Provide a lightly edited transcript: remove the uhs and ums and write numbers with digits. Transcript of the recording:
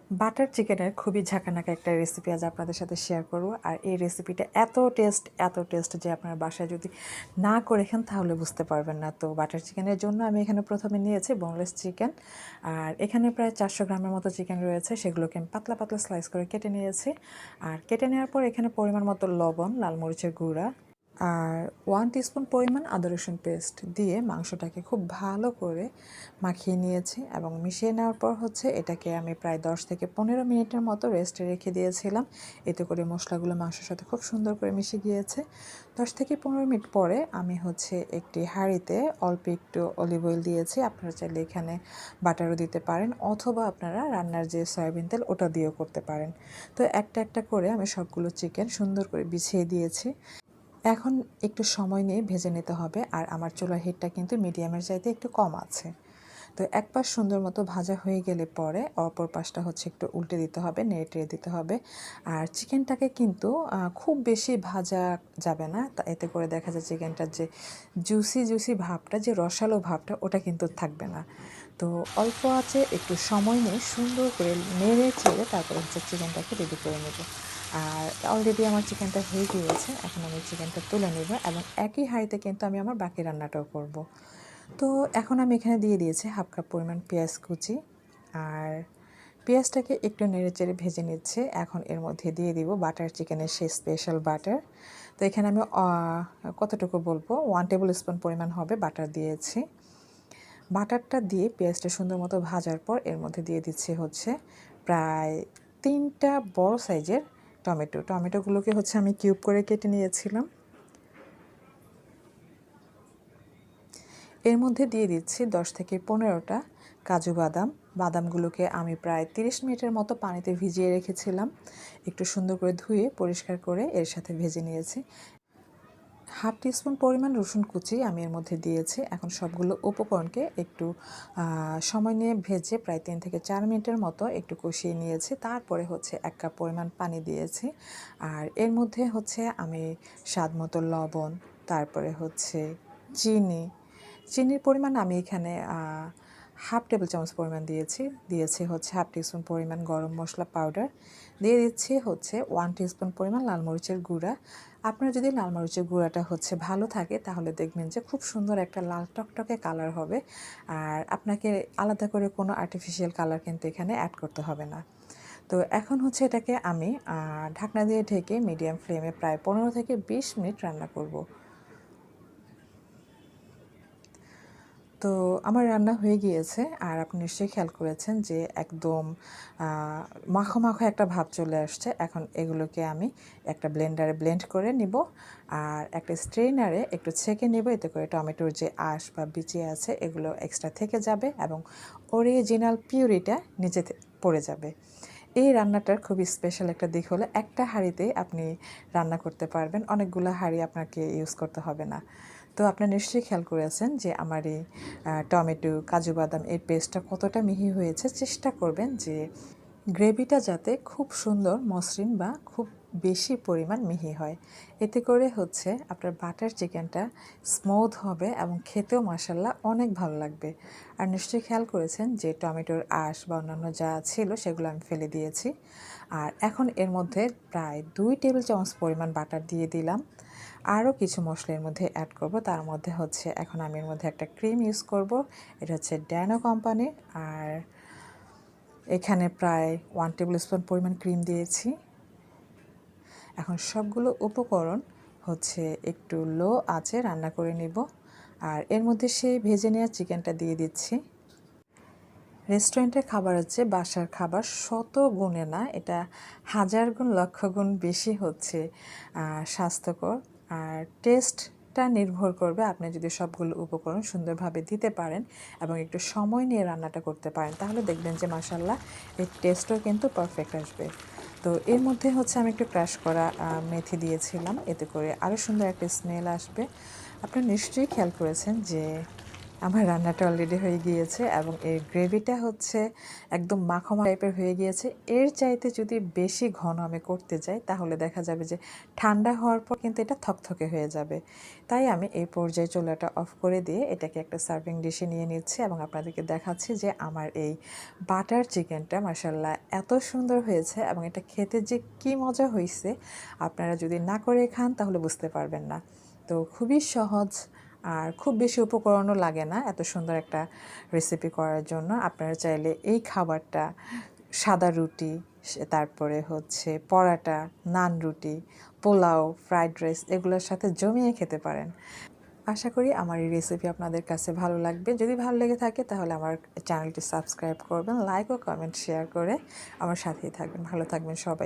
Butter চিকেনের খুবই ঝাঁকানাকা একটা রেসিপি আজ আপনাদের সাথে শেয়ার করব। আর এই রেসিপিটা এত টেস্ট যে আপনার বাসায় যদি না করে খান তাহলে বুঝতে পারবেন না। তো বাটার চিকেনের জন্য আমি এখানে প্রথমে নিয়েছি বোনলেস চিকেন। আর এখানে প্রায় 400 গ্রামের মতো চিকেন রয়েছে, সেগুলোকে আমি পাতলা পাতলা স্লাইস করে কেটে নিয়েছি। আর কেটে নেওয়ার পর এখানে পরিমাণ মতো লবণ, লাল মরিচের গুঁড়া আর 1 টিস্পুন পরিমাণ আদা রসুন পেস্ট দিয়ে মাংসটাকে খুব ভালো করে মাখিয়ে নিয়েছি। এবং মিশিয়ে নেওয়ার পর এটাকে আমি প্রায় 10 থেকে 15 মিনিটের মতো রেস্টে রেখে দিয়েছিলাম। এতে করে মশলাগুলো মাংসের সাথে খুব সুন্দর করে মিশে গিয়েছে। 10 থেকে 15 মিনিট পরে আমি একটি হাঁড়িতে অল্প একটু অলিভ অয়েল দিয়েছি। আপনারা চাইলে এখানে বাটারও দিতে পারেন, অথবা আপনারা রান্নার যে সয়াবিন তেল ওটা দিয়েও করতে পারেন। তো একটা একটা করে আমি সবগুলো চিকেন সুন্দর করে বিছিয়ে দিয়েছি। এখন একটু সময় নিয়ে ভেজে নিতে হবে। আর আমার চুলার হিটটা কিন্তু মিডিয়ামের চাইতে একটু কম আছে। তো এক পাশ সুন্দর মতো ভাজা হয়ে গেলে পরে অপর পাশটা একটু উল্টে দিতে হবে, নেড়ে দিতে হবে। আর চিকেনটাকে কিন্তু খুব বেশি ভাজা যাবে না, এতে করে দেখা যায় চিকেনটার যে জুসি ভাবটা, যে রসালো ভাবটা, ওটা কিন্তু থাকবে না। তো অল্প আছে একটু সময় নিয়ে সুন্দর করে নেড়ে চেড়ে তারপরে চিকেনটাকে রেডি করে নেব। আর অলরেডি আমার চিকেনটা হয়ে গিয়েছে। এখন আমি চিকেনটা তুলে নেব এবং একই হাঁড়িতে কিন্তু আমি আমার বাকি রান্নাটাও করব। তো এখন আমি এখানে দিয়ে দিয়েছি হাফ কাপ পরিমাণ পেঁয়াজ কুচি। আর পেঁয়াজটাকে একটু নেড়েচেড়ে ভেজে নিচ্ছে। এখন এর মধ্যে দিয়ে দিব বাটার চিকেনের সেই স্পেশাল বাটার। তো এখানে আমি কতটুকু বলবো, 1 টেবিল স্পুন পরিমাণ হবে বাটার দিয়েছি। বাটারটা দিয়ে পেঁয়াজটা সুন্দর মতো ভাজার পর এর মধ্যে দিয়ে দিচ্ছি প্রায় 3টা বড় সাইজের টমেটোগুলোকে আমি কিউব করে কেটে নিয়েছিলাম। এর মধ্যে দিয়ে দিচ্ছি 10 থেকে 15টা কাজু বাদাম। বাদামগুলোকে আমি প্রায় 30 মিনিটের মতো পানিতে ভিজিয়ে রেখেছিলাম। একটু সুন্দর করে ধুয়ে পরিষ্কার করে এর সাথে ভেজে নিয়েছি। হাফ টিস্পুন পরিমাণ রসুন কুচি আমি এর মধ্যে দিয়েছি। এখন সবগুলো উপকরণকে একটু সময় নিয়ে ভেজে প্রায় 3 থেকে 4 মিনিটের মতো একটু কষিয়ে নিয়েছি। তারপরে 1 কাপ পরিমাণ পানি দিয়েছি। আর এর মধ্যে আমি স্বাদ মতো লবণ, তারপরে চিনির পরিমাণ আমি এখানে হাফ টেবিল চামচ পরিমাণ দিয়েছি হাফ টিস্পুন পরিমাণ গরম মশলা পাউডার, দিয়ে দিচ্ছি 1 টিস্পুন পরিমাণ লাল মরিচের গুঁড়া। আপনার যদি লাল মরিচের গুঁড়াটা ভালো থাকে তাহলে দেখবেন যে খুব সুন্দর একটা লাল টকটকে কালার হবে। আর আপনাকে আলাদা করে কোনো আর্টিফিশিয়াল কালার কিন্তু এখানে অ্যাড করতে হবে না। তো এখন এটাকে আমি ঢাকনা দিয়ে ঢেকে মিডিয়াম ফ্লেমে প্রায় 15 থেকে 20 মিনিট রান্না করব। তো আমার রান্না হয়ে গিয়েছে। আর আপনি নিশ্চয়ই খেয়াল করেছেন যে একদম মাখো মাখো একটা ভাব চলে আসছে। এখন এগুলোকে আমি একটা ব্লেন্ডারে ব্লেন্ড করে নিব। আর একটা স্ট্রেনারে একটু ছেঁকে নেব, এতে করে টমেটোর যে আঁশ বা বিচি আছে এগুলো এক্সট্রা থেকে যাবে এবং অরিজিনাল পিউরিটা নিচে পড়ে যাবে। এই রান্নাটার খুবই স্পেশাল একটা দিক হলো একটা হাঁড়িতে আপনি রান্না করতে পারবেন, অনেকগুলো হাঁড়ি আপনাকে ইউজ করতে হবে না। তো আপনারা নিশ্চয়ই খেয়াল করেছেন যে আমার এই টমেটো, কাজু বাদাম এর পেস্টটা কতটা মিহি হয়েছে। চেষ্টা করবেন যে গ্রেভিটা যাতে খুব সুন্দর মসৃণ বা খুব বেশি পরিমাণ মিহি হয়। এতে করে আপনার বাটার চিকেনটা স্মুথ হবে এবং খেতেও মাশাআল্লাহ অনেক ভালো লাগবে। আর নিশ্চয়ই খেয়াল করেছেন যে টমেটোর আঁশ বা অন্যান্য যা ছিল সেগুলো আমি ফেলে দিয়েছি। আর এখন এর মধ্যে প্রায় 2 টেবিল চামচ পরিমাণ বাটার দিয়ে দিলাম। আরও কিছু মশলা এর মধ্যে অ্যাড করব। তার মধ্যে এখন আমি এর মধ্যে একটা ক্রিম ইউজ করব। এটা ড্যানো কোম্পানির। আর এখানে প্রায় 1 টেবিল স্পুন পরিমাণ ক্রিম দিয়েছি। এখন সবগুলো উপকরণ একটু লো আঁচে রান্না করে নিব। আর এর মধ্যে সেই ভেজে নেওয়া চিকেনটা দিয়ে দিচ্ছি। রেস্টুরেন্টের খাবার বাসার খাবার শত গুণে না, এটা 1000 গুণ 1,00,000 গুণ বেশি স্বাস্থ্যকর। আর টেস্টটা নির্ভর করবে আপনি যদি সবগুলো উপকরণ সুন্দরভাবে দিতে পারেন এবং একটু সময় নিয়ে রান্নাটা করতে পারেন, তাহলে দেখবেন যে মাশাআল্লাহ এর টেস্টও কিন্তু পারফেক্ট আসবে। তো এর মধ্যে আমি একটু ক্রাশ করা মেথি দিয়েছিলাম, এতে করে আরও সুন্দর একটা স্মেল আসবে। আপনি নিশ্চয়ই খেয়াল করেছেন যে আমার রান্নাটা অলরেডি হয়ে গিয়েছে এবং এর গ্রেভিটা হচ্ছে একদম মাখো টাইপের হয়ে গিয়েছে। এর চাইতে যদি বেশি ঘন আমি করতে যাই তাহলে দেখা যাবে যে ঠান্ডা হওয়ার পর কিন্তু এটা থকথকে হয়ে যাবে। তাই আমি এই পর্যায়ে চুলাটা অফ করে দিয়ে এটাকে একটা সার্ভিং ডিশে নিয়ে নিচ্ছি এবং আপনাদেরকে দেখাচ্ছি যে আমার এই বাটার চিকেনটা মাশাআল্লাহ এত সুন্দর হয়েছে এবং এটা খেতে যে কী মজা হয়েছে আপনারা যদি না করে খান তাহলে বুঝতে পারবেন না। তো খুবই সহজ আর খুব বেশি উপকরণও লাগে না এত সুন্দর একটা রেসিপি করার জন্য। আপনারা চাইলে এই খাবারটা সাদা রুটি, তারপরে হচ্ছে পরাটা, নান রুটি, পোলাও, ফ্রাইড রাইস এগুলোর সাথে জমিয়ে খেতে পারেন। আশা করি আমার এই রেসিপি আপনাদের কাছে ভালো লাগবে। যদি ভালো লেগে থাকে তাহলে আমার চ্যানেলটি সাবস্ক্রাইব করবেন, লাইক ও কমেন্ট শেয়ার করে আমার সাথেই থাকবেন। ভালো থাকবেন সবাই।